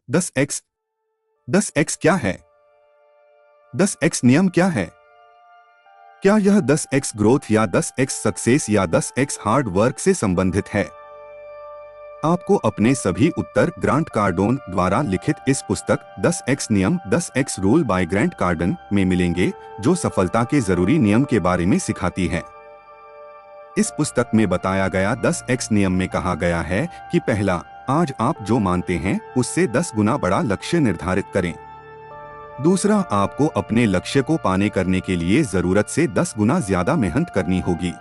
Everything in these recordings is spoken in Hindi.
10x 10x क्या है? 10x नियम क्या है? क्या यह 10x ग्रोथ या 10x सक्सेस या 10x हार्ड वर्क से संबंधित है? आपको अपने सभी उत्तर ग्रांट कार्डोन द्वारा लिखित इस पुस्तक 10x नियम 10x रूल बाय ग्रांट कार्डन में मिलेंगे, जो सफलता के जरूरी नियम के बारे में सिखाती है। इस पुस्तक में बताया गया 10x नियम में कहा गया है कि पहला, आज आप जो मानते हैं उससे 10 गुना बड़ा लक्ष्य निर्धारित करें। दूसरा, आपको अपने लक्ष्य को पाने करने के लिए जरूरत से 10 गुना ज्यादा मेहनत करनी होगी।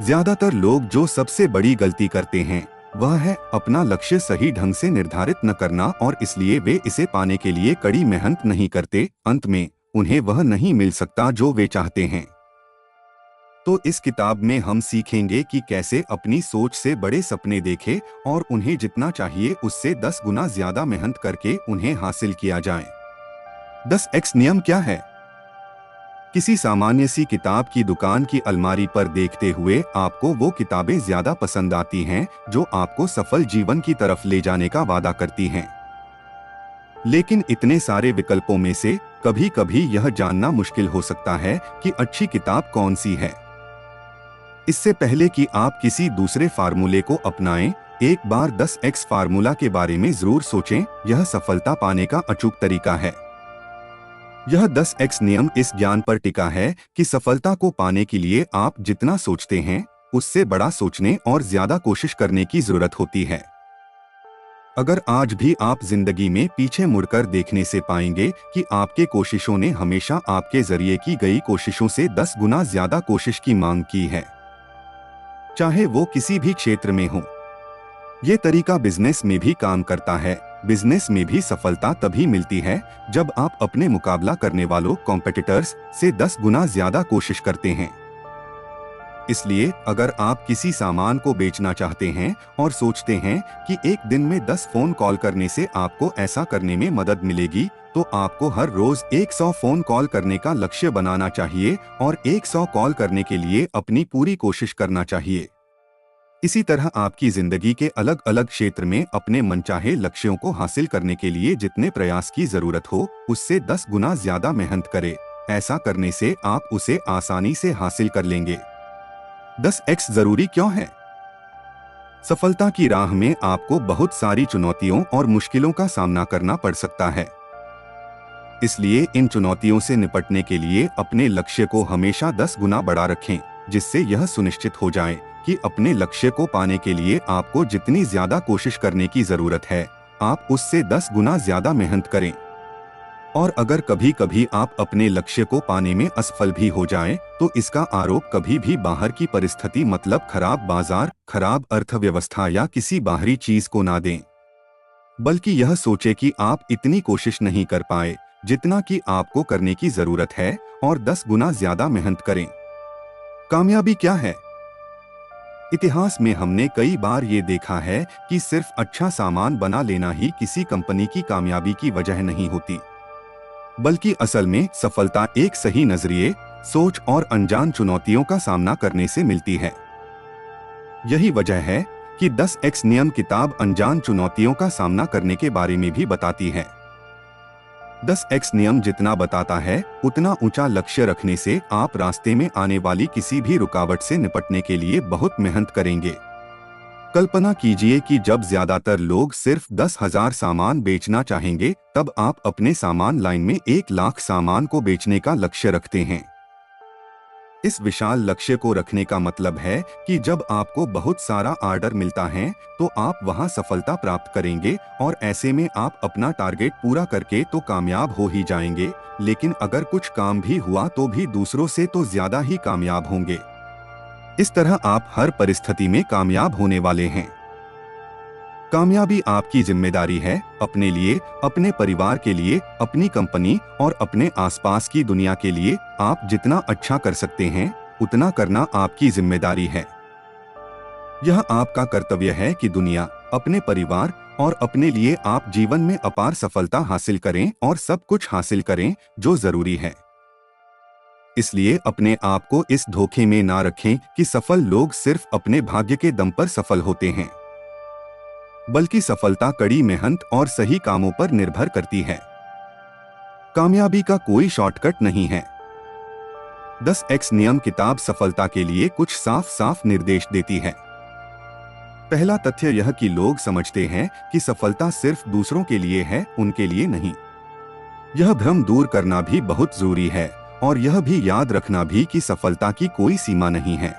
ज्यादातर लोग जो सबसे बड़ी गलती करते हैं वह है अपना लक्ष्य सही ढंग से निर्धारित न करना, और इसलिए वे इसे पाने के लिए कड़ी मेहनत नहीं करते। अंत में उन्हें वह नहीं मिल सकता जो वे चाहते हैं। तो इस किताब में हम सीखेंगे कि कैसे अपनी सोच से बड़े सपने देखें और उन्हें जितना चाहिए उससे 10 गुना ज्यादा मेहनत करके उन्हें हासिल किया जाए। 10x नियम क्या है? किसी सामान्य सी किताब की दुकान की अलमारी पर देखते हुए आपको वो किताबें ज्यादा पसंद आती हैं जो आपको सफल जीवन की तरफ ले जाने का वादा करती हैं। लेकिन इतने सारे विकल्पों में से कभी कभी यह जानना मुश्किल हो सकता है कि अच्छी किताब कौन सी है। इससे पहले कि आप किसी दूसरे फार्मूले को अपनाएं, एक बार 10x फार्मूला के बारे में जरूर सोचें। यह सफलता पाने का अचूक तरीका है। यह 10x नियम इस ज्ञान पर टिका है कि सफलता को पाने के लिए आप जितना सोचते हैं उससे बड़ा सोचने और ज्यादा कोशिश करने की जरूरत होती है। अगर आज भी आप जिंदगी में पीछे मुड़कर देखने से पाएंगे कि आपके कोशिशों ने हमेशा आपके जरिए की गई कोशिशों से 10 गुना ज्यादा कोशिश की मांग की है, चाहे वो किसी भी क्षेत्र में हो। ये तरीका बिजनेस में भी काम करता है। बिजनेस में भी सफलता तभी मिलती है जब आप अपने मुकाबला करने वालों कॉम्पिटिटर्स से 10 गुना ज्यादा कोशिश करते हैं। इसलिए अगर आप किसी सामान को बेचना चाहते हैं और सोचते हैं कि एक दिन में 10 फोन कॉल करने से आपको ऐसा करने में मदद मिलेगी, तो आपको हर रोज 100 फोन कॉल करने का लक्ष्य बनाना चाहिए और 100 कॉल करने के लिए अपनी पूरी कोशिश करना चाहिए। इसी तरह आपकी जिंदगी के अलग अलग क्षेत्र में अपने मनचाहे लक्ष्यों को हासिल करने के लिए जितने प्रयास की जरूरत हो उससे 10 गुना ज्यादा मेहनत करें। ऐसा करने से आप उसे आसानी से हासिल कर लेंगे। 10x जरूरी क्यों है? सफलता की राह में आपको बहुत सारी चुनौतियों और मुश्किलों का सामना करना पड़ सकता है। इसलिए इन चुनौतियों से निपटने के लिए अपने लक्ष्य को हमेशा 10 गुना बड़ा रखें, जिससे यह सुनिश्चित हो जाए कि अपने लक्ष्य को पाने के लिए आपको जितनी ज्यादा कोशिश करने की जरूरत है आप उससे 10 गुना ज्यादा मेहनत करें। और अगर कभी कभी आप अपने लक्ष्य को पाने में असफल भी हो जाएं, तो इसका आरोप कभी भी बाहर की परिस्थिति मतलब खराब बाजार, खराब अर्थव्यवस्था या किसी बाहरी चीज को ना दें, बल्कि यह सोचे कि आप इतनी कोशिश नहीं कर पाए जितना कि आपको करने की जरूरत है और 10 गुना ज्यादा मेहनत करें। कामयाबी क्या है? इतिहास में हमने कई बार ये देखा है कि सिर्फ अच्छा सामान बना लेना ही किसी कंपनी की कामयाबी की वजह नहीं होती, बल्कि असल में सफलता एक सही नजरिए, सोच और अनजान चुनौतियों का सामना करने से मिलती है। यही वजह है कि 10x नियम किताब अनजान चुनौतियों का सामना करने के बारे में भी बताती है। 10x नियम जितना बताता है उतना ऊंचा लक्ष्य रखने से आप रास्ते में आने वाली किसी भी रुकावट से निपटने के लिए बहुत मेहनत करेंगे। कल्पना कीजिए कि जब ज्यादातर लोग सिर्फ 10,000 सामान बेचना चाहेंगे, तब आप अपने सामान लाइन में 1 लाख सामान को बेचने का लक्ष्य रखते हैं। इस विशाल लक्ष्य को रखने का मतलब है कि जब आपको बहुत सारा ऑर्डर मिलता है तो आप वहां सफलता प्राप्त करेंगे, और ऐसे में आप अपना टारगेट पूरा करके तो कामयाब हो ही जाएंगे, लेकिन अगर कुछ काम भी हुआ तो भी दूसरों से तो ज्यादा ही कामयाब होंगे। इस तरह आप हर परिस्थिति में कामयाब होने वाले हैं। कामयाबी आपकी जिम्मेदारी है। अपने लिए, अपने परिवार के लिए, अपनी कंपनी और अपने आसपास की दुनिया के लिए आप जितना अच्छा कर सकते हैं उतना करना आपकी जिम्मेदारी है। यह आपका कर्तव्य है कि दुनिया, अपने परिवार और अपने लिए आप जीवन में अपार सफलता हासिल करें और सब कुछ हासिल करें जो जरूरी है। इसलिए अपने आप को इस धोखे में ना रखें कि सफल लोग सिर्फ अपने भाग्य के दम पर सफल होते हैं। बल्कि सफलता कड़ी मेहनत और सही कामों पर निर्भर करती है। कामयाबी का कोई शॉर्टकट नहीं है। 10x नियम किताब सफलता के लिए कुछ साफ साफ निर्देश देती है। पहला तथ्य यह कि लोग समझते हैं कि सफलता सिर्फ दूसरों के लिए है, उनके लिए नहीं। यह भ्रम दूर करना भी बहुत जरूरी है और यह भी याद रखना भी कि सफलता की कोई सीमा नहीं है।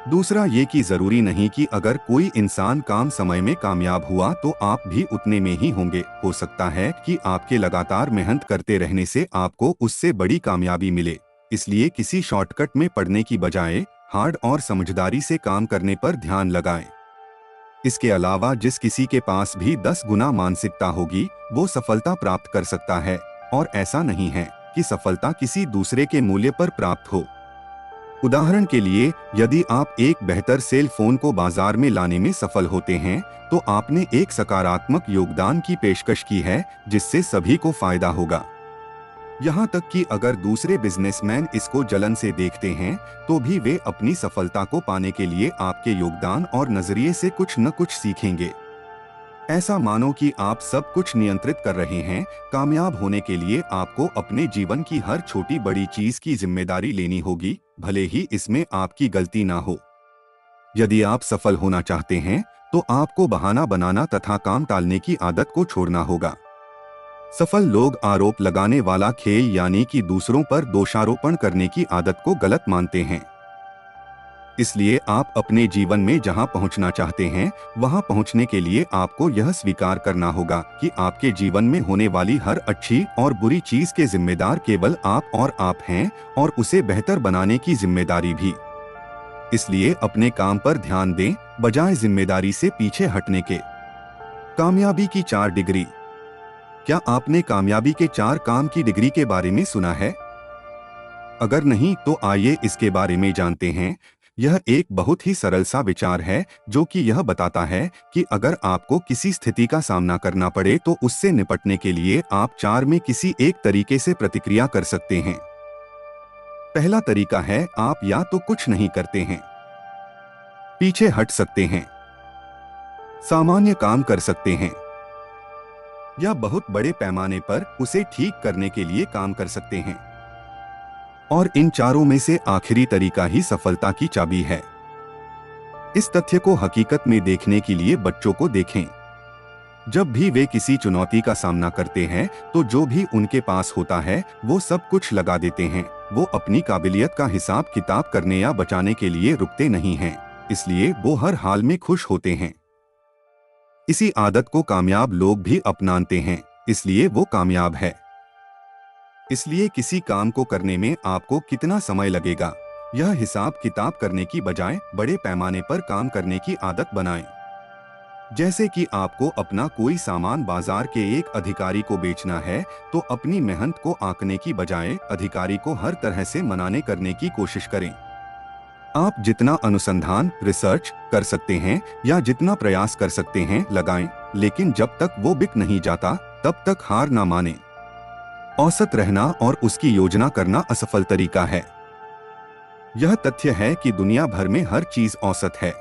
दूसरा ये कि जरूरी नहीं कि अगर कोई इंसान कम समय में कामयाब हुआ तो आप भी उतने में ही होंगे। हो सकता है कि आपके लगातार मेहनत करते रहने से आपको उससे बड़ी कामयाबी मिले। इसलिए किसी शॉर्टकट में पड़ने की बजाय हार्ड और समझदारी से काम करने पर ध्यान लगाएं। इसके अलावा जिस किसी के पास भी 10 गुना मानसिकता होगी वो सफलता प्राप्त कर सकता है, और ऐसा नहीं है कि सफलता किसी दूसरे के मूल्य पर प्राप्त हो। उदाहरण के लिए, यदि आप एक बेहतर सेल फोन को बाजार में लाने में सफल होते हैं तो आपने एक सकारात्मक योगदान की पेशकश की है जिससे सभी को फायदा होगा। यहाँ तक कि अगर दूसरे बिजनेसमैन इसको जलन से देखते हैं तो भी वे अपनी सफलता को पाने के लिए आपके योगदान और नजरिए से कुछ न कुछ सीखेंगे। ऐसा मानो कि आप सब कुछ नियंत्रित कर रहे हैं। कामयाब होने के लिए आपको अपने जीवन की हर छोटी बड़ी चीज की जिम्मेदारी लेनी होगी, भले ही इसमें आपकी गलती ना हो। यदि आप सफल होना चाहते हैं तो आपको बहाना बनाना तथा काम टालने की आदत को छोड़ना होगा। सफल लोग आरोप लगाने वाला खेल यानी कि दूसरों पर दोषारोपण करने की आदत को गलत मानते हैं। इसलिए आप अपने जीवन में जहां पहुंचना चाहते हैं वहां पहुंचने के लिए आपको यह स्वीकार करना होगा कि आपके जीवन में होने वाली हर अच्छी और बुरी चीज के जिम्मेदार केवल आप और आप हैं, और उसे बेहतर बनाने की जिम्मेदारी भी। इसलिए अपने काम पर ध्यान दें बजाय जिम्मेदारी से पीछे हटने के। कामयाबी की 4 डिग्री। क्या आपने कामयाबी के 4 काम की डिग्री के बारे में सुना है? अगर नहीं तो आइए इसके बारे में जानते हैं। यह एक बहुत ही सरल सा विचार है जो कि यह बताता है कि अगर आपको किसी स्थिति का सामना करना पड़े तो उससे निपटने के लिए आप 4 में किसी एक तरीके से प्रतिक्रिया कर सकते हैं। पहला तरीका है, आप या तो कुछ नहीं करते हैं, पीछे हट सकते हैं, सामान्य काम कर सकते हैं, या बहुत बड़े पैमाने पर उसे ठीक करने के लिए काम कर सकते हैं। और इन चारों में से आखिरी तरीका ही सफलता की चाबी है। इस तथ्य को हकीकत में देखने के लिए बच्चों को देखें। जब भी वे किसी चुनौती का सामना करते हैं तो जो भी उनके पास होता है वो सब कुछ लगा देते हैं। वो अपनी काबिलियत का हिसाब किताब करने या बचाने के लिए रुकते नहीं हैं, इसलिए वो हर हाल में खुश होते हैं। इसी आदत को कामयाब लोग भी अपनाते हैं, इसलिए वो कामयाब है। इसलिए किसी काम को करने में आपको कितना समय लगेगा, यह हिसाब किताब करने की बजाय बड़े पैमाने पर काम करने की आदत बनाएं। जैसे कि आपको अपना कोई सामान बाजार के एक अधिकारी को बेचना है तो अपनी मेहनत को आंकने की बजाय अधिकारी को हर तरह से मनाने करने की कोशिश करें। आप जितना अनुसंधान रिसर्च कर सकते हैं या जितना प्रयास कर सकते हैं लगाएं, लेकिन जब तक वो बिक नहीं जाता तब तक हार ना माने। औसत रहना और उसकी योजना करना असफल तरीका है। यह तथ्य है कि दुनिया भर में हर चीज औसत है।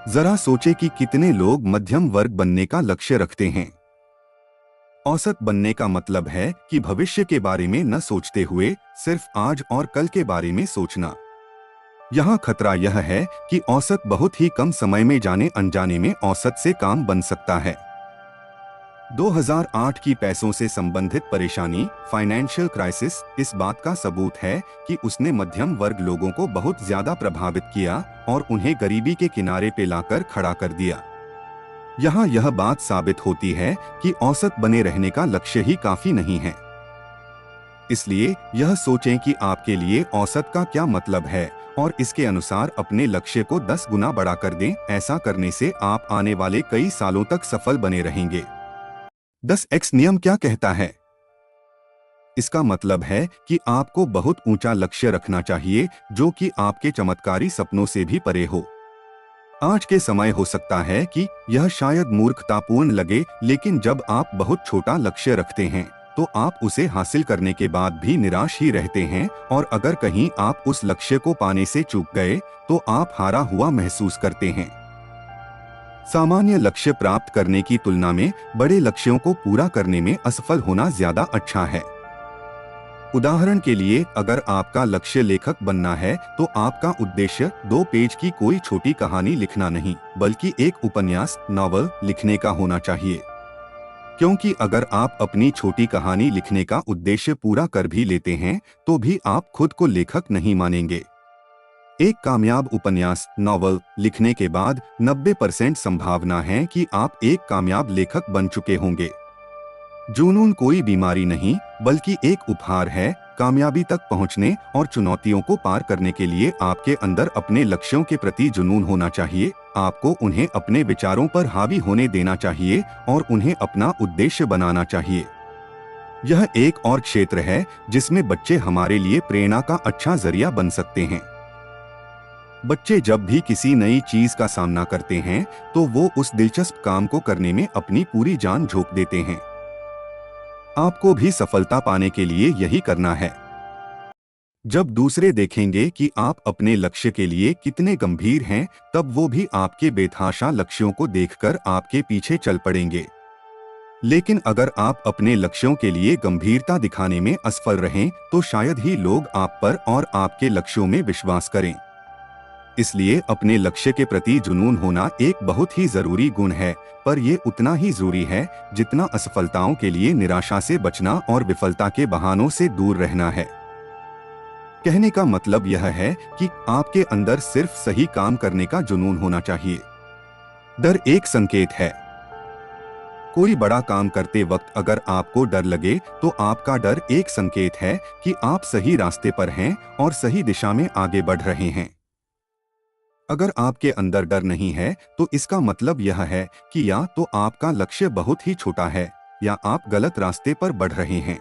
जरा सोचे कि कितने लोग मध्यम वर्ग बनने का लक्ष्य रखते हैं। औसत बनने का मतलब है कि भविष्य के बारे में न सोचते हुए सिर्फ आज और कल के बारे में सोचना। यहाँ खतरा यह है कि औसत बहुत ही कम समय में जाने अनजाने में औसत से काम बन सकता है। 2008 की पैसों से संबंधित परेशानी, फाइनेंशियल क्राइसिस, इस बात का सबूत है कि उसने मध्यम वर्ग लोगों को बहुत ज्यादा प्रभावित किया और उन्हें गरीबी के किनारे पे लाकर खड़ा कर दिया। यहाँ यह बात साबित होती है कि औसत बने रहने का लक्ष्य ही काफी नहीं है। इसलिए यह सोचें कि आपके लिए औसत का क्या मतलब है और इसके अनुसार अपने लक्ष्य को 10 गुना बड़ा कर दें। ऐसा करने से आप आने वाले कई सालों तक सफल बने रहेंगे। 10x नियम क्या कहता है? इसका मतलब है कि आपको बहुत ऊंचा लक्ष्य रखना चाहिए जो कि आपके चमत्कारी सपनों से भी परे हो। आज के समय हो सकता है कि यह शायद मूर्खतापूर्ण लगे, लेकिन जब आप बहुत छोटा लक्ष्य रखते हैं तो आप उसे हासिल करने के बाद भी निराश ही रहते हैं, और अगर कहीं आप उस लक्ष्य को पाने से चूक गए तो आप हारा हुआ महसूस करते हैं। सामान्य लक्ष्य प्राप्त करने की तुलना में बड़े लक्ष्यों को पूरा करने में असफल होना ज्यादा अच्छा है। उदाहरण के लिए, अगर आपका लक्ष्य लेखक बनना है तो आपका उद्देश्य 2 पेज की कोई छोटी कहानी लिखना नहीं, बल्कि एक उपन्यास, नॉवल लिखने का होना चाहिए। क्योंकि अगर आप अपनी छोटी कहानी लिखने का उद्देश्य पूरा कर भी लेते हैं तो भी आप खुद को लेखक नहीं मानेंगे। एक कामयाब उपन्यास, नॉवल लिखने के बाद 90% संभावना है कि आप एक कामयाब लेखक बन चुके होंगे। जुनून कोई बीमारी नहीं, बल्कि एक उपहार है। कामयाबी तक पहुंचने और चुनौतियों को पार करने के लिए आपके अंदर अपने लक्ष्यों के प्रति जुनून होना चाहिए। आपको उन्हें अपने विचारों पर हावी होने देना चाहिए और उन्हें अपना उद्देश्य बनाना चाहिए। यह एक और क्षेत्र है जिसमें बच्चे हमारे लिए प्रेरणा का अच्छा जरिया बन सकते हैं। बच्चे जब भी किसी नई चीज का सामना करते हैं तो वो उस दिलचस्प काम को करने में अपनी पूरी जान झोंक देते हैं। आपको भी सफलता पाने के लिए यही करना है। जब दूसरे देखेंगे कि आप अपने लक्ष्य के लिए कितने गंभीर हैं, तब वो भी आपके बेतहाशा लक्ष्यों को देखकर आपके पीछे चल पड़ेंगे। लेकिन अगर आप अपने लक्ष्यों के लिए गंभीरता दिखाने में असफल रहें तो शायद ही लोग आप पर और आपके लक्ष्यों में विश्वास करें। इसलिए अपने लक्ष्य के प्रति जुनून होना एक बहुत ही जरूरी गुण है, पर यह उतना ही जरूरी है जितना असफलताओं के लिए निराशा से बचना और विफलता के बहानों से दूर रहना है। कहने का मतलब यह है कि आपके अंदर सिर्फ सही काम करने का जुनून होना चाहिए। डर एक संकेत है। कोई बड़ा काम करते वक्त अगर आपको डर लगे तो आपका डर एक संकेत है कि आप सही रास्ते पर हैं और सही दिशा में आगे बढ़ रहे हैं। अगर आपके अंदर डर नहीं है तो इसका मतलब यह है कि या तो आपका लक्ष्य बहुत ही छोटा है या आप गलत रास्ते पर बढ़ रहे हैं।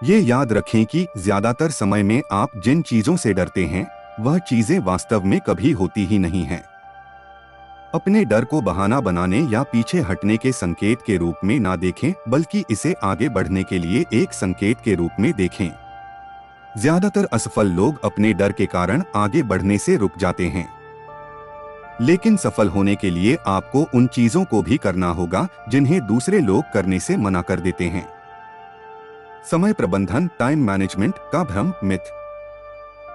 ये याद रखें कि ज्यादातर समय में आप जिन चीजों से डरते हैं वह चीजें वास्तव में कभी होती ही नहीं हैं। अपने डर को बहाना बनाने या पीछे हटने के संकेत के रूप में ना देखें, बल्कि इसे आगे बढ़ने के लिए एक संकेत के रूप में देखें। ज्यादातर असफल लोग अपने डर के कारण आगे बढ़ने से रुक जाते हैं। लेकिन सफल होने के लिए आपको उन चीजों को भी करना होगा जिन्हें दूसरे लोग करने से मना कर देते हैं। समय प्रबंधन, टाइम मैनेजमेंट का भ्रम, मिथ।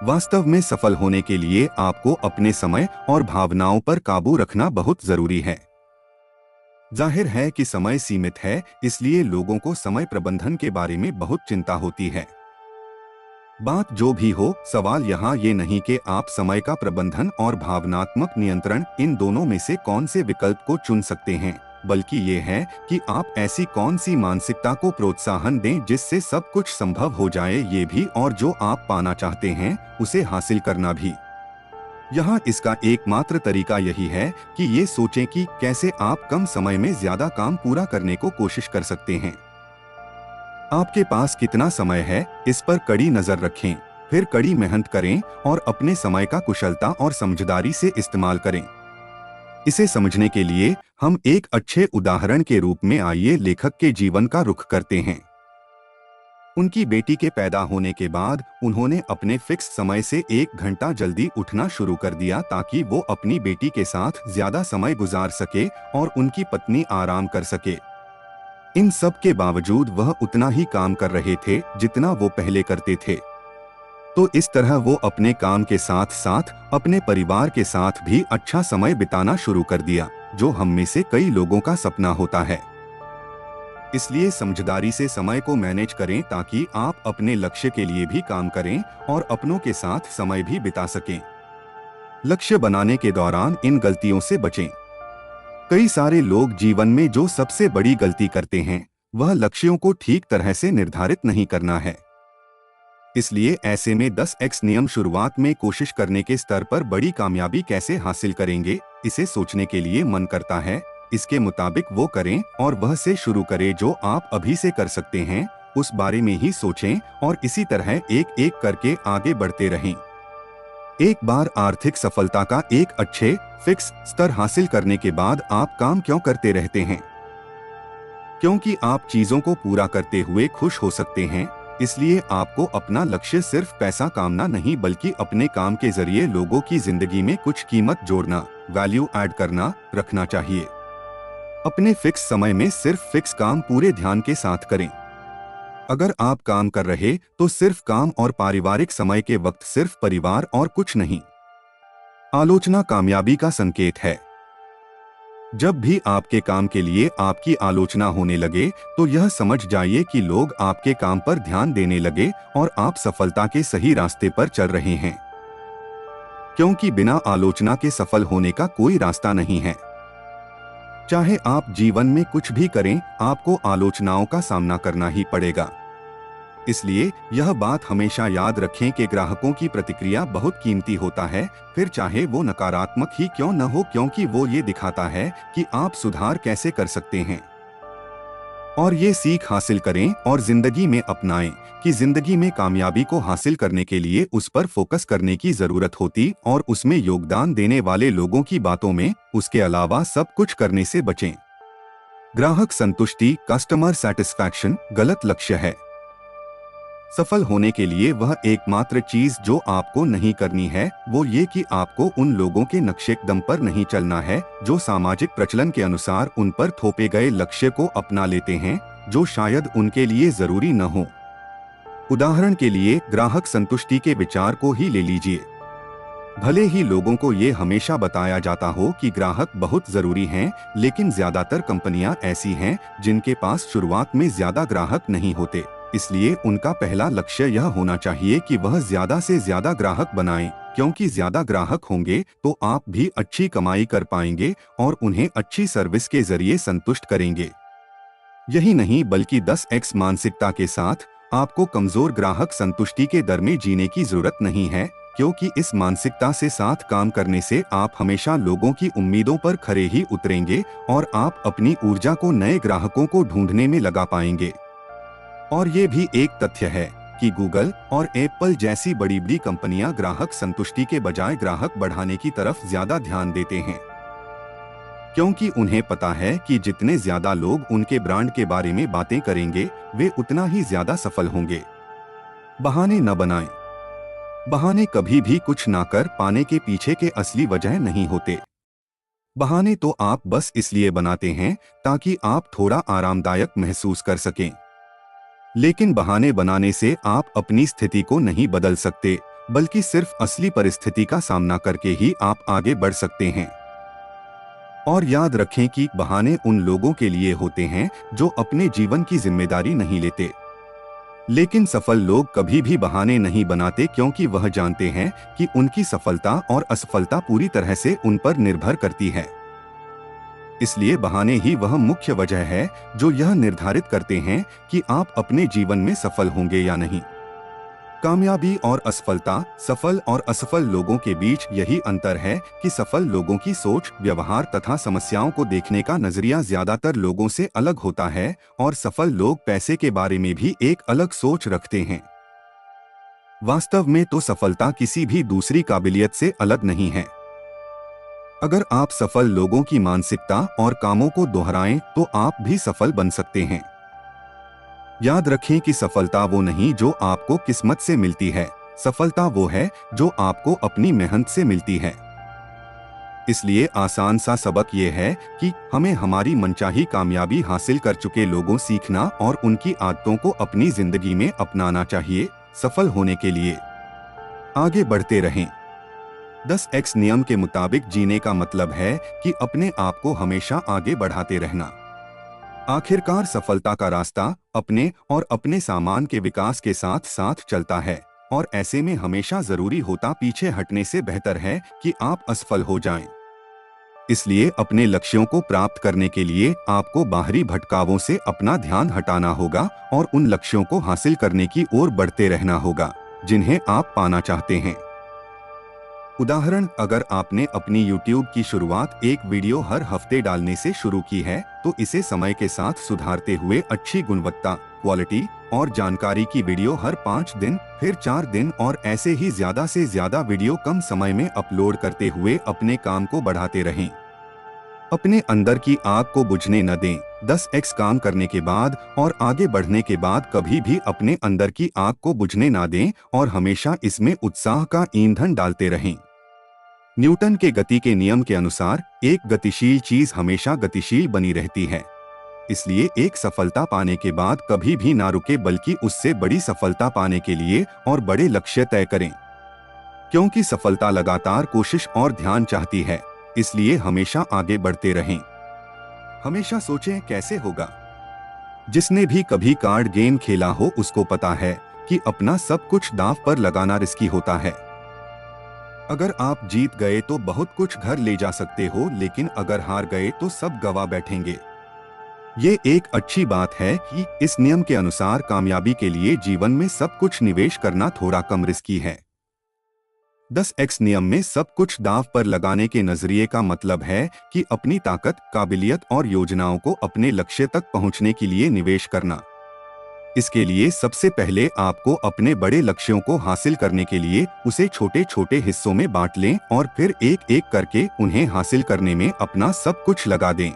वास्तव में सफल होने के लिए आपको अपने समय और भावनाओं पर काबू रखना बहुत जरूरी है। जाहिर है कि समय सीमित है, इसलिए लोगों को समय प्रबंधन के बारे में बहुत चिंता होती है। बात जो भी हो, सवाल यहाँ ये नहीं कि आप समय का प्रबंधन और भावनात्मक नियंत्रण इन दोनों में से कौन से विकल्प को चुन सकते हैं, बल्कि ये है कि आप ऐसी कौन सी मानसिकता को प्रोत्साहन दें जिससे सब कुछ संभव हो जाए, ये भी, और जो आप पाना चाहते हैं उसे हासिल करना भी। यहाँ इसका एकमात्र तरीका यही है कि ये सोचें कि कैसे आप कम समय में ज्यादा काम पूरा करने को कोशिश कर सकते हैं। आपके पास कितना समय है, इस पर कड़ी नजर रखें, फिर कड़ी मेहनत करें और अपने समय का कुशलता और समझदारी से इस्तेमाल करें। इसे समझने के लिए हम एक अच्छे उदाहरण के रूप में आइए लेखक के जीवन का रुख करते हैं। उनकी बेटी के पैदा होने के बाद उन्होंने अपने फिक्स समय से 1 घंटा जल्दी उठना शुरू कर दिया ताकि वो अपनी बेटी के साथ ज्यादा समय गुजार सके और उनकी पत्नी आराम कर सके। इन सब के बावजूद वह उतना ही काम कर रहे थे जितना वो पहले करते थे। तो इस तरह वो अपने काम के साथ साथ अपने परिवार के साथ भी अच्छा समय बिताना शुरू कर दिया, जो हम में से कई लोगों का सपना होता है। इसलिए समझदारी से समय को मैनेज करें ताकि आप अपने लक्ष्य के लिए भी काम करें और अपनों के साथ समय भी बिता सकें। लक्ष्य बनाने के दौरान इन गलतियों से बचें। कई सारे लोग जीवन में जो सबसे बड़ी गलती करते हैं वह लक्ष्यों को ठीक तरह से निर्धारित नहीं करना है। इसलिए ऐसे में 10x नियम शुरुआत में कोशिश करने के स्तर पर बड़ी कामयाबी कैसे हासिल करेंगे, इसे सोचने के लिए मन करता है। इसके मुताबिक वो करें और वह से शुरू करें जो आप अभी से कर सकते हैं, उस बारे में ही सोचें और इसी तरह एक एक करके आगे बढ़ते रहें। एक बार आर्थिक सफलता का एक अच्छे फिक्स स्तर हासिल करने के बाद आप काम क्यों करते रहते हैं? क्योंकि आप चीजों को पूरा करते हुए खुश हो सकते हैं। इसलिए आपको अपना लक्ष्य सिर्फ पैसा कमाना नहीं बल्कि अपने काम के जरिए लोगों की जिंदगी में कुछ कीमत जोड़ना, वैल्यू ऐड करना रखना चाहिए। अपने फिक्स समय में सिर्फ फिक्स काम पूरे ध्यान के साथ करें। अगर आप काम कर रहे तो सिर्फ काम और पारिवारिक समय के वक्त सिर्फ परिवार और कुछ नहीं। आलोचना कामयाबी का संकेत है। जब भी आपके काम के लिए आपकी आलोचना होने लगे तो यह समझ जाइए कि लोग आपके काम पर ध्यान देने लगे और आप सफलता के सही रास्ते पर चल रहे हैं, क्योंकि बिना आलोचना के सफल होने का कोई रास्ता नहीं है। चाहे आप जीवन में कुछ भी करें, आपको आलोचनाओं का सामना करना ही पड़ेगा। इसलिए यह बात हमेशा याद रखें कि ग्राहकों की प्रतिक्रिया बहुत कीमती होता है, फिर चाहे वो नकारात्मक ही क्यों न हो, क्योंकि वो ये दिखाता है कि आप सुधार कैसे कर सकते हैं। और ये सीख हासिल करें और जिंदगी में अपनाएं कि जिंदगी में कामयाबी को हासिल करने के लिए उस पर फोकस करने की जरूरत होती और उसमें योगदान देने वाले लोगों की बातों में उसके अलावा सब कुछ करने से बचें। ग्राहक संतुष्टि, कस्टमर सेटिस्फैक्शन गलत लक्ष्य है। सफल होने के लिए वह एकमात्र चीज जो आपको नहीं करनी है वो ये कि आपको उन लोगों के नक्शे कदम पर नहीं चलना है जो सामाजिक प्रचलन के अनुसार उन पर थोपे गए लक्ष्य को अपना लेते हैं जो शायद उनके लिए जरूरी न हो। उदाहरण के लिए ग्राहक संतुष्टि के विचार को ही ले लीजिए। भले ही लोगों को ये हमेशा बताया जाता हो कि ग्राहक बहुत जरूरी हैं, लेकिन ज्यादातर कंपनियां ऐसी हैं जिनके पास शुरुआत में ज्यादा ग्राहक नहीं होते। इसलिए उनका पहला लक्ष्य यह होना चाहिए कि वह ज्यादा से ज्यादा ग्राहक बनाएं, क्योंकि ज्यादा ग्राहक होंगे तो आप भी अच्छी कमाई कर पाएंगे और उन्हें अच्छी सर्विस के जरिए संतुष्ट करेंगे। यही नहीं बल्कि 10x मानसिकता के साथ आपको कमजोर ग्राहक संतुष्टि के दर में जीने की जरूरत नहीं है, क्योंकि इस मानसिकता से साथ काम करने से आप हमेशा लोगों की उम्मीदों पर खरे ही उतरेंगे और आप अपनी ऊर्जा को नए ग्राहकों को ढूंढने में लगा पाएंगे। और ये भी एक तथ्य है कि गूगल और एप्पल जैसी बड़ी बड़ी कंपनियां ग्राहक संतुष्टि के बजाय ग्राहक बढ़ाने की तरफ ज्यादा ध्यान देते हैं, क्योंकि उन्हें पता है कि जितने ज्यादा लोग उनके ब्रांड के बारे में बातें करेंगे वे उतना ही ज्यादा सफल होंगे। बहाने न बनाएं। बहाने कभी भी कुछ ना कर पाने के पीछे के असली वजह नहीं होते। बहाने तो आप बस इसलिए बनाते हैं ताकि आप थोड़ा आरामदायक महसूस कर सकें। लेकिन बहाने बनाने से आप अपनी स्थिति को नहीं बदल सकते, बल्कि सिर्फ असली परिस्थिति का सामना करके ही आप आगे बढ़ सकते हैं। और याद रखें कि बहाने उन लोगों के लिए होते हैं जो अपने जीवन की जिम्मेदारी नहीं लेते। लेकिन सफल लोग कभी भी बहाने नहीं बनाते, क्योंकि वह जानते हैं कि उनकी सफलता और असफलता पूरी तरह से उन पर निर्भर करती है। इसलिए बहाने ही वह मुख्य वजह है जो यह निर्धारित करते हैं कि आप अपने जीवन में सफल होंगे या नहीं। कामयाबी और असफलता, सफल और असफल लोगों के बीच यही अंतर है कि सफल लोगों की सोच, व्यवहार तथा समस्याओं को देखने का नजरिया ज्यादातर लोगों से अलग होता है और सफल लोग पैसे के बारे में भी एक अलग सोच रखते हैं। वास्तव में तो सफलता किसी भी दूसरी काबिलियत से अलग नहीं है। अगर आप सफल लोगों की मानसिकता और कामों को दोहराएं तो आप भी सफल बन सकते हैं। याद रखें कि सफलता वो नहीं जो आपको किस्मत से मिलती है, सफलता वो है जो आपको अपनी मेहनत से मिलती है। इसलिए आसान सा सबक ये है कि हमें हमारी मनचाही कामयाबी हासिल कर चुके लोगों सीखना और उनकी आदतों को अपनी जिंदगी में अपनाना चाहिए। सफल होने के लिए आगे बढ़ते रहें। 10x नियम के मुताबिक जीने का मतलब है कि अपने आप को हमेशा आगे बढ़ाते रहना। आखिरकार सफलता का रास्ता अपने और अपने सामान के विकास के साथ साथ चलता है, और ऐसे में हमेशा जरूरी होता पीछे हटने से बेहतर है कि आप असफल हो जाएं। इसलिए अपने लक्ष्यों को प्राप्त करने के लिए आपको बाहरी भटकावों से अपना ध्यान हटाना होगा और उन लक्ष्यों को हासिल करने की ओर बढ़ते रहना होगा जिन्हें आप पाना चाहते हैं। उदाहरण, अगर आपने अपनी YouTube की शुरुआत एक वीडियो हर हफ्ते डालने से शुरू की है तो इसे समय के साथ सुधारते हुए अच्छी गुणवत्ता, क्वालिटी और जानकारी की वीडियो हर 5 दिन, फिर 4 दिन और ऐसे ही ज्यादा से ज्यादा वीडियो कम समय में अपलोड करते हुए अपने काम को बढ़ाते रहें। अपने अंदर की आग को बुझने न दें। 10x काम करने के बाद और आगे बढ़ने के बाद कभी भी अपने अंदर की आग को बुझने ना दें और हमेशा इसमें उत्साह का ईंधन डालते रहें। न्यूटन के गति के नियम के अनुसार एक गतिशील चीज हमेशा गतिशील बनी रहती है। इसलिए एक सफलता पाने के बाद कभी भी ना रुके, बल्कि उससे बड़ी सफलता पाने के लिए और बड़े लक्ष्य तय करें। क्योंकि सफलता लगातार कोशिश और ध्यान चाहती है, इसलिए हमेशा आगे बढ़ते रहें। हमेशा सोचें कैसे होगा। जिसने भी कभी कार्ड गेम खेला हो उसको पता है कि अपना सब कुछ दांव पर लगाना रिस्की होता है। अगर आप जीत गए तो बहुत कुछ घर ले जा सकते हो, लेकिन अगर हार गए तो सब गवा बैठेंगे। ये एक अच्छी बात है कि इस नियम के अनुसार कामयाबी के लिए जीवन में सब कुछ निवेश करना थोड़ा कम रिस्की है। 10x नियम में सब कुछ दांव पर लगाने के नजरिए का मतलब है कि अपनी ताकत, काबिलियत और योजनाओं को अपने लक्ष्य तक पहुंचने के लिए निवेश करना। इसके लिए सबसे पहले आपको अपने बड़े लक्ष्यों को हासिल करने के लिए उसे छोटे छोटे हिस्सों में बांट लें और फिर एक एक करके उन्हें हासिल करने में अपना सब कुछ लगा दें।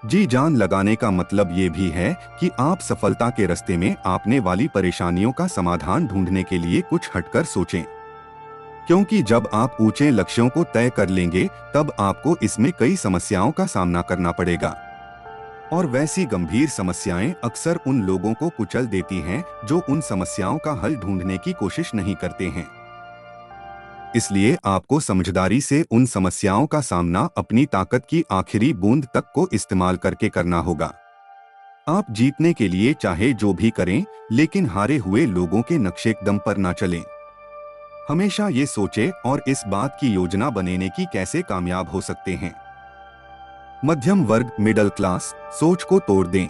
जी जान लगाने का मतलब ये भी है कि आप सफलता के रास्ते में आपने वाली परेशानियों का समाधान ढूंढने के लिए कुछ हटकर सोचें। क्योंकि जब आप ऊंचे लक्ष्यों को तय कर लेंगे तब आपको इसमें कई समस्याओं का सामना करना पड़ेगा। और वैसी गंभीर समस्याएं अक्सर उन लोगों को कुचल देती हैं जो उन समस्याओं का हल ढूंढने की कोशिश नहीं करते हैं। इसलिए आपको समझदारी से उन समस्याओं का सामना अपनी ताकत की आखिरी बूंद तक को इस्तेमाल करके करना होगा। आप जीतने के लिए चाहे जो भी करें, लेकिन हारे हुए लोगों के नक्शे कदम पर ना चलें। हमेशा ये सोचें और इस बात की योजना बनेने की कैसे कामयाब हो सकते हैं। मध्यम वर्ग, मिडिल क्लास सोच को तोड़ दें।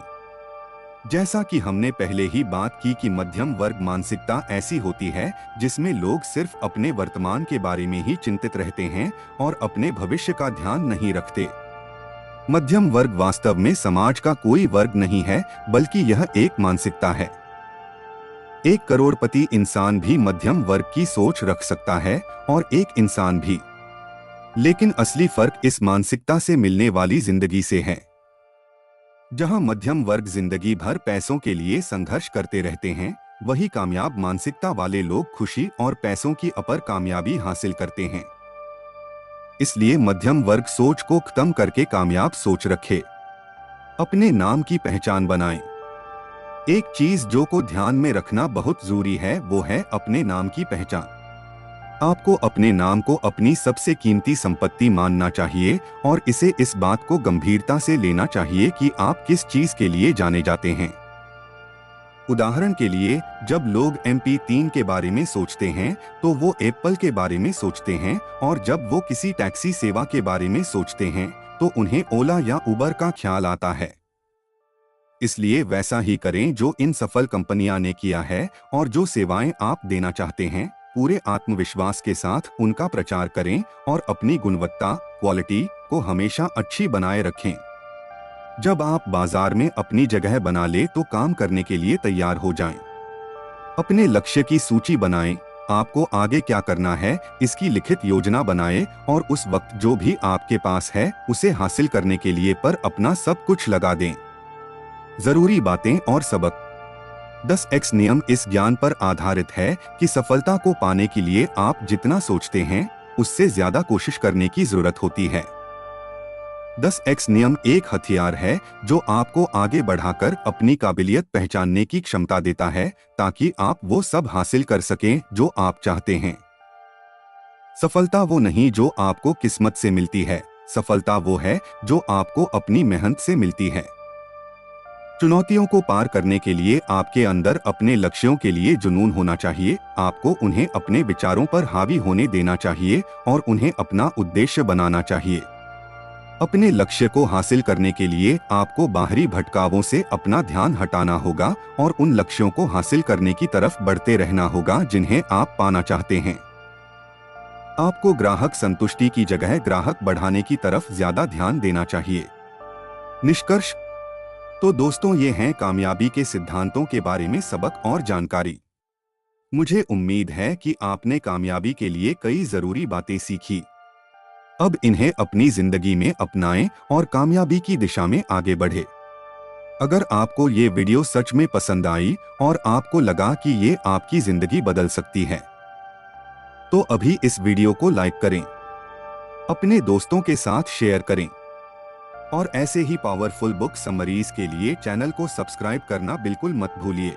जैसा कि हमने पहले ही बात की कि मध्यम वर्ग मानसिकता ऐसी होती है जिसमें लोग सिर्फ अपने वर्तमान के बारे में ही चिंतित रहते हैं और अपने भविष्य का ध्यान नहीं रखते। मध्यम वर्ग वास्तव में समाज का कोई वर्ग नहीं है, बल्कि यह एक मानसिकता है। एक करोड़पति इंसान भी मध्यम वर्ग की सोच रख सकता है और एक इंसान भी। लेकिन असली फर्क इस मानसिकता से मिलने वाली जिंदगी से है। जहां मध्यम वर्ग जिंदगी भर पैसों के लिए संघर्ष करते रहते हैं, वही कामयाब मानसिकता वाले लोग खुशी और पैसों की अपर कामयाबी हासिल करते हैं। इसलिए मध्यम वर्ग सोच को खत्म करके कामयाब सोच रखे। अपने नाम की पहचान बनाएं। एक चीज जो को ध्यान में रखना बहुत जरूरी है, वो है अपने नाम की पहचान। आपको अपने नाम को अपनी सबसे कीमती संपत्ति मानना चाहिए और इसे इस बात को गंभीरता से लेना चाहिए कि आप किस चीज के लिए जाने जाते हैं। उदाहरण के लिए, जब लोग MP3 के बारे में सोचते हैं तो वो एप्पल के बारे में सोचते हैं, और जब वो किसी टैक्सी सेवा के बारे में सोचते हैं तो उन्हें ओला या उबर का ख्याल आता है। इसलिए वैसा ही करें जो इन सफल कंपनियां ने किया है, और जो सेवाएं आप देना चाहते हैं पूरे आत्मविश्वास के साथ उनका प्रचार करें और अपनी गुणवत्ता, क्वालिटी को हमेशा अच्छी बनाए रखें। जब आप बाजार में अपनी जगह बना ले तो काम करने के लिए तैयार हो जाएं। अपने लक्ष्य की सूची बनाएं। आपको आगे क्या करना है इसकी लिखित योजना बनाएं और उस वक्त जो भी आपके पास है उसे हासिल करने के लिए पर अपना सब कुछ लगा दें। जरूरी बातें और सबक। 10x नियम इस ज्ञान पर आधारित है कि सफलता को पाने के लिए आप जितना सोचते हैं उससे ज्यादा कोशिश करने की जरूरत होती है। 10x नियम एक हथियार है जो आपको आगे बढ़ाकर अपनी काबिलियत पहचानने की क्षमता देता है, ताकि आप वो सब हासिल कर सकें जो आप चाहते हैं। सफलता वो नहीं जो आपको किस्मत से मिलती है, सफलता वो है जो आपको अपनी मेहनत से मिलती है। चुनौतियों को पार करने के लिए आपके अंदर अपने लक्ष्यों के लिए जुनून होना चाहिए। आपको उन्हें अपने विचारों पर हावी होने देना चाहिए और उन्हें अपना उद्देश्य बनाना चाहिए। अपने लक्ष्य को हासिल करने के लिए आपको बाहरी भटकावों से अपना ध्यान हटाना होगा और उन लक्ष्यों को हासिल करने की तरफ बढ़ते रहना होगा जिन्हें आप पाना चाहते हैं। आपको ग्राहक संतुष्टि की जगह ग्राहक बढ़ाने की तरफ ज्यादा ध्यान देना चाहिए। निष्कर्ष। तो दोस्तों, ये हैं कामयाबी के सिद्धांतों के बारे में सबक और जानकारी। मुझे उम्मीद है कि आपने कामयाबी के लिए कई जरूरी बातें सीखी। अब इन्हें अपनी जिंदगी में अपनाएं और कामयाबी की दिशा में आगे बढ़े। अगर आपको ये वीडियो सच में पसंद आई और आपको लगा कि ये आपकी जिंदगी बदल सकती है, तो अभी इस वीडियो को लाइक करें। अपने दोस्तों के साथ शेयर करें और ऐसे ही पावरफुल बुक समरीज के लिए चैनल को सब्सक्राइब करना बिल्कुल मत भूलिए।